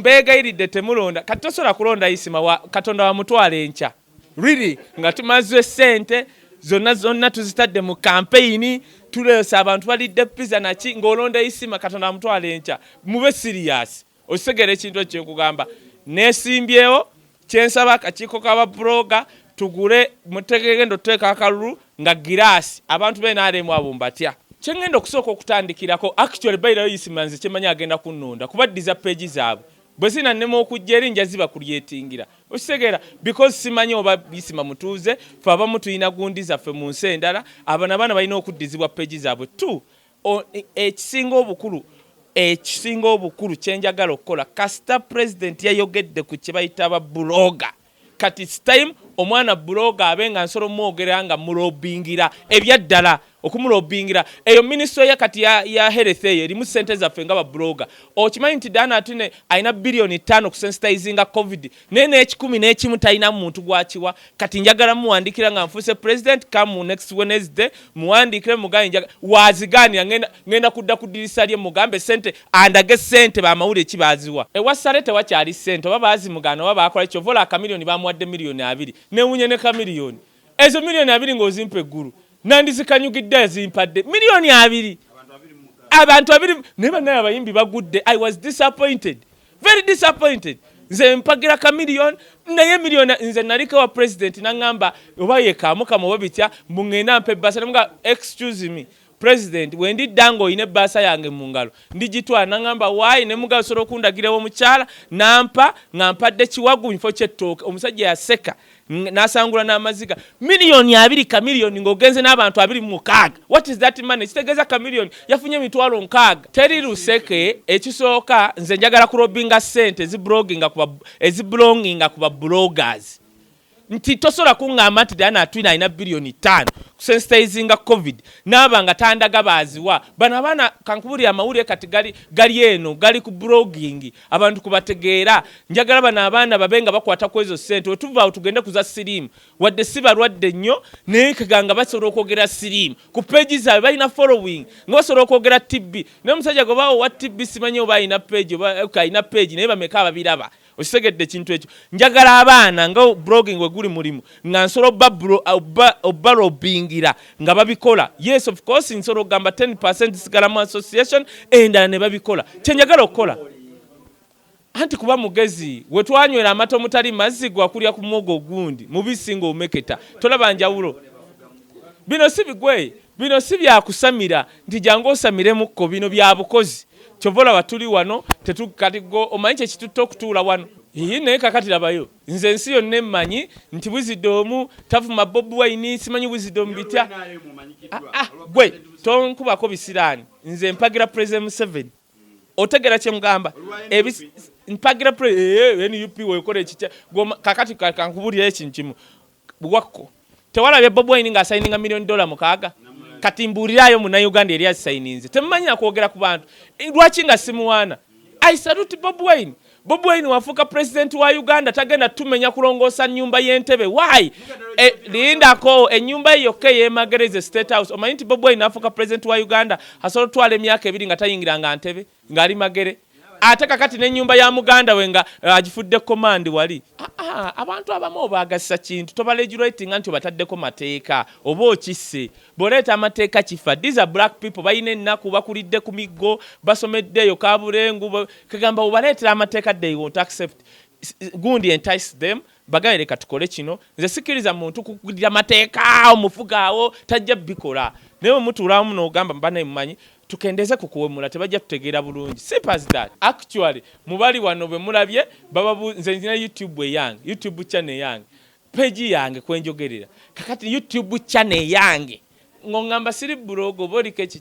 mbegayiridde temulonda kati tosobola kulonda Isima wa Katonda wa mutwala enca really nga tumaze sente zonna tuzitadde mu campaign tuleesa abantu balidde pizza naki ng'olonda Isima Katonda wa mutwala enca mube serious osegera ekintu ekyo kugamba nesimbyewo kyensaba akakiiko k'ababloga tugule mutegegendo tuteeka akalulu nga giraasi abantu beenaalemu abo mbatya kyengenda okusooka okutandikirako actually bayirayo Isima nze kyemanya agenda kunnonda kubaddiza peegi zaabwe bwe zinannema okujja eri nja ziba kulyetingira okitegera because simanyi oba Isima mutuuze fe abamu tulina gundi zaffe mu nsi endala abaana balina okuddizibwa peegi zaabwe tu ekisinga obukulu kyenjagala okukola kasita president yayogedde ku kye bayita ababloga kati it's time omwana bloga abenga nsolo mwogera nga mulobingira ebyaddala okumulobingira eyo ministry ya kati ya health erimu sente zaffe nga babloga okimanyi nti dana atune aina bilioni 5 kusensitizinga covid nene ekikumi n'ekimu talina muntu gwakiwa kati njagala muwandikira nga nfuse president come next Wednesday muwandikire mugaye waziganira ngenda kudda kudirisa lye mugambe sente andage sente bamawule kibaziwa ewasale tewakyali sente oba bazimugana oba bakola ekyo vola akamilioni bamuwadde milioni 2 newunye ne kamilioni ezo milioni 2 ng'ozimpa eggulu nandizikanyugidde zimpadde milioni 2 abantu 2 neba naye abayimbi bagudde I was disappointed very disappointed nze mpagira ka milioni naye milioni nze nalika wa president nangamba oba yekamuka mu babitya mungena mpe basa mga excuse me president wendi dango ine basa yange mu ngalo ndigitwa nangamba why ne muga soro kundagirewo mukyala nampa ngampadde kiwagu info kyettoka omusajja yaseka nasangula n'amaziga milioni 2 ka milioni ngogenze n'abantu 26 what is that money kitegeza ka milioni yafunye mitwalo 6 teri luseke ekisooka nze njagala kurobinga sente ezibelonginga kuba bloggers nti tosola kungamba nti dana atwina ina bilioni 5 kusensitizinga covid n'abanga tandaga baziwa bana bana kankubuli amawulire kati gali eno gali ku blogging abantu kubategeera njagala bana abana babenga bakwata kwezo sente otuva tugende kuza sirimu wadde sibalwadde nnyo naye kaganga basobola okwogera sirimu ku page zaabwe balina following nga basobola okwogera TB n'omusajja gwe bawo wa TB simanyi oba alina page oba alina page naye bameka ababiraba osegedde kintu ekyo njagala abaana nga blogging we guli mulimu nga nsolo obalobingira nga babikola yes of course nsolo gamba 10% sigala mu association enda ne babikola kyenjagala okukola anti kuba mugezi wetwanywera amato mutali mazzi gwakulya ku mwogo gundi mubisinga omeketa tolaba njawulo bino si bigwe bino si byakusamira nti jangu osamiremukko bino bya bukozi chovola watuli wano tetukatigo omanyi kye kitutta okutuula wano naye kakati labayo nze ensi yonna emmanyi nti Wisdom tavuma Bobi Wine simanyi Wisdom bitya gwe tonkubako bisiraani nze mpagira President Museveni otegera kye mugamba mpagira NUP wekola ekitya kakati kankubulira ekintu kimu wakko tewalabye Bobi Wine nga asayininga $1 million mukaaga kati mbuulirayo Munnayuganda eri asayininze temumanya kwogera ku bantu lwaki nga simuwaana I salute Bobi Wine. Bobi Wine wafuka president wa Uganda tagenda tumenya kulongoosa nyumba y'entebe why lindako enyumba yokka yemagereze state house omanyi nti Bobi Wine afuka president wa Uganda asobola twala emyaka 2 nga tayingiranga ntebe ngali magere ate kakati n'ennyumba ya muganda wenga agifudde command wali abantu abamu baagasa kintu tobalegulating nti bataddeko mateeka oba okisse boleeta amateeka kifa these are black people bayina ennaku bakulidde ku miggo basomeddeyo kabulengu kagamba obaleetera amateeka they won't accept gundi entice them bagayire katukole kino nze sikiriza muntu kugulira mateeka omufugaawo tajja bikola naye mutuulamu n'ogamba mbana mmanyi tukendeze kukuwemula tebajja tutegeera bulungi simple as that actually mubali wano bwe mulabye baba nze nzina YouTube channel yange page yange kwenjogerera kakati YouTube channel yange ngongamba siri blog obolike